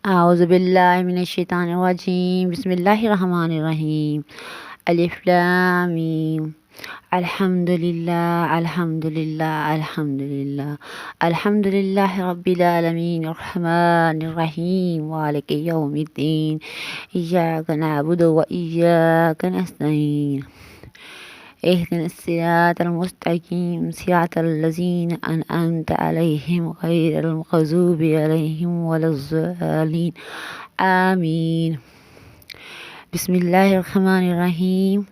أعوذ بالله من الشيطان الرجيم. بسم الله الرحمن الرحيم. ألف لام ميم. الحمد لله الحمد لله الحمد لله الحمد لله رب العالمين الرحمن الرحيم مالك يوم الدين. إياك نعبد وإياك نستعين. اهدنا الصراط المستقيم صراط الذين أنعمت عليهم غير المغضوب عليهم ولا الضالين آمين. بسم الله الرحمن الرحيم.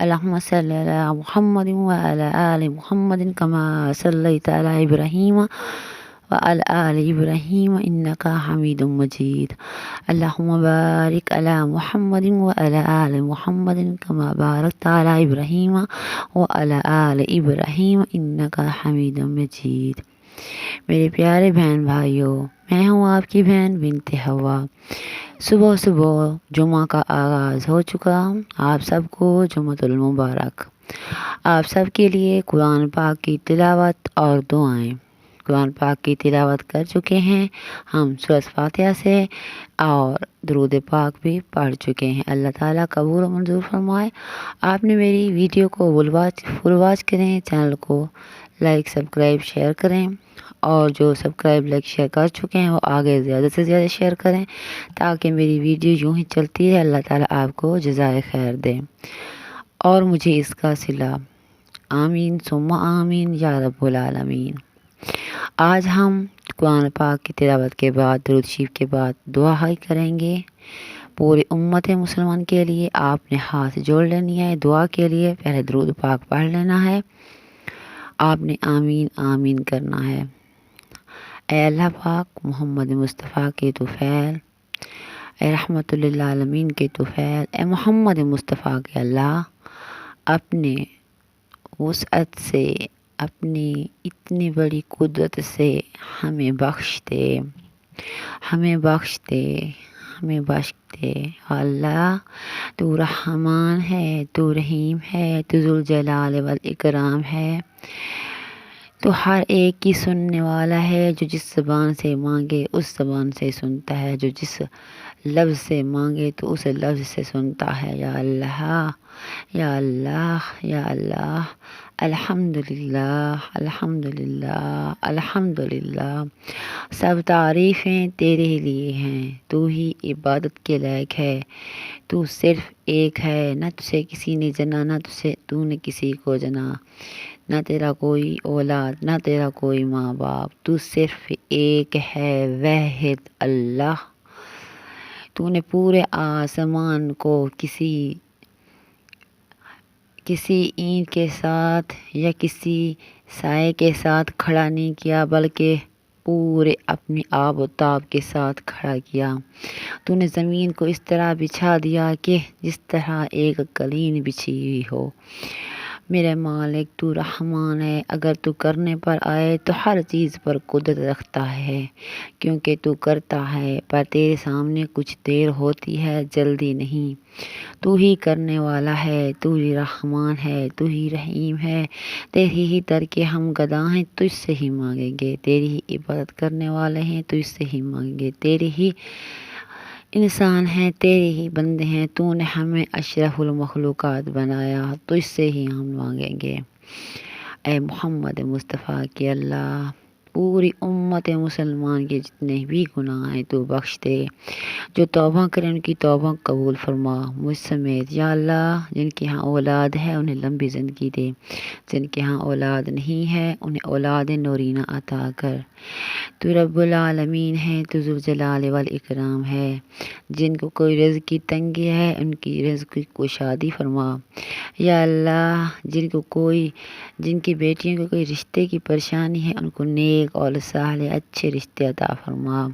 اللهم صل على محمد وعلى آل محمد كما صليت على إبراهيم وعلى آل إبراهيم إنك حميد مجيد. اللهم بارك على محمد وعلى آل محمد كما باركت على إبراهيم وعلى آل إبراهيم إنك حميد مجيد. मेरे प्यारे बहन भाइयों, मैं हूँ आपकी बहन बिनते हवा। सुबह सुबह जुमा का आगाज़ हो चुका। आप सबको जुमतुल मुबारक। आप सब के लिए कुरान पाक की तिलावत और दुआएं। कुरान पाक की तिलावत कर चुके हैं हम सूरह फातिहा से और दुरूद पाक भी पढ़ चुके हैं। अल्लाह ताला कबूल और मंजूर फरमाए। आपने मेरी वीडियो को फुल वॉच करें, चैनल को लाइक सब्सक्राइब शेयर करें और जो सब्सक्राइब लाइक शेयर कर चुके हैं वो आगे ज़्यादा से ज़्यादा शेयर करें ताकि मेरी वीडियो यूं ही चलती रहे। अल्लाह ताला आपको जज़ाए खैर दे और मुझे इसका सिला। आमीन सुम्मा आमीन या रब्बुल आलमीन। आज हम कुरान पाक की तिलावत के बाद दुरूद शरीफ के बाद दुआ ही करेंगे पूरी उम्मत मुसलमान के लिए। आपने हाथ जोड़ लेनी है दुआ के लिए। पहले दुरूद पाक पढ़ लेना है, आपने आमीन आमीन करना है। ऐ अल्लाह पाक, मोहम्मद मुस्तफ़ा के तुफ़ैल, ऐ रहमतुल लिल आलमीन के तुफ़ैल, ऐ मोहम्मद मुस्तफ़ा के अल्लाह अपने वुसअत से, अपनी इतनी बड़ी कुदरत से हमें बख्श दे, हमें बख्श दे, हमें बख्श दे। अल्लाह तू रहमान है, तू रहीम है, तू ज़ुल जलाल वल इकराम है। तो हर एक की सुनने वाला है। जो जिस ज़बान से मांगे उस ज़बान से सुनता है, जो जिस लफ्ज़ से मांगे तो उस लफ्ज़ से सुनता है। या अल्लाह या अल्लाह या अल्लाह। अल्हम्दुलिल्लाह अल्हम्दुलिल्लाह अल्हम्दुलिल्लाह। सब तारीफ़ें तेरे ही लिए हैं, तू ही इबादत के लायक है। तू सिर्फ़ एक है, न तुझसे किसी ने जना, न तुझसे तूने किसी को जना। न तेरा कोई औलाद, न तेरा कोई माँ बाप। तू सिर्फ़ एक है, वाहिद अल्लाह। तूने पूरे आसमान को किसी ईंट के साथ या किसी साए के साथ खड़ा नहीं किया, बल्कि पूरे अपनी आब व ताब के साथ खड़ा किया। तूने ज़मीन को इस तरह बिछा दिया कि जिस तरह एक कालीन बिछी हुई हो। मेरे मालिक तू रहमान है, अगर तू करने पर आए तो हर चीज़ पर कुदरत रखता है, क्योंकि तू करता है पर तेरे सामने कुछ देर होती है, जल्दी नहीं। तू ही करने वाला है, तू ही रहमान है, तू ही रहीम है। तेरी ही दर के हम गदा हैं, तुझसे ही मांगेंगे। तेरी ही इबादत करने वाले हैं, तुझसे ही मांगेंगे। तेरे ही इंसान हैं, तेरे ही बंदे हैं। तूने हमें अशरफुल मखलूक़ात बनाया, तुझसे ही हम मांगेंगे। ऐ मोहम्मद मुस्तफ़ा के अल्लाह पूरी उम्मत मुसलमान के जितने भी गुनाह हैं तू बख्श दे। जो तौबा करें उनकी तौबा कबूल फरमा, मुझ समेत। या अल्लाह जिनके यहाँ औलाद है उन्हें लंबी ज़िंदगी दे, जिनके यहाँ औलाद नहीं है उन्हें औलाद नूरीना अता कर। तू रब्बुल आलमीन है, तू ज़ुल जलाल वल इकराम है। जिनको कोई रिज़्क़ की तंगी है उनकी रिज़्क़ की कुशादी फरमा। या अल्लाह जिनकी बेटियों को कोई रिश्ते की परेशानी है उनको नेक और साले अच्छे रिश्ते अता फरमा।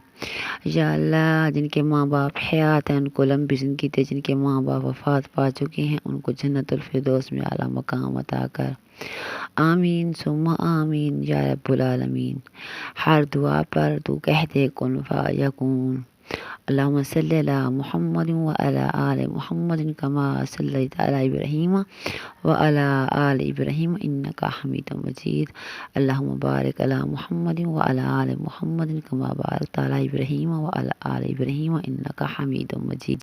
या अल्लाह जिनके माँ बाप हयात हैं उनको लंबी ज़िंदगी दे, जिनके माँ बाप वफ़ात पा चुके हैं उनको जन्नतुल फिरदौस में आला मकाम अता कर। आमीन सुम्मा आमीन या रब्बुल आलमीन। हर दुआ पर तू कह दे कुन फ़यकून। اللهم صل على محمد وعلى آل محمد كما صليت على إبراهيم وعلى آل إبراهيم إنك حميد مجيد. اللهم بارك على محمد وعلى آل محمد كما باركت على إبراهيم وعلى آل إبراهيم إنك حميد مجيد.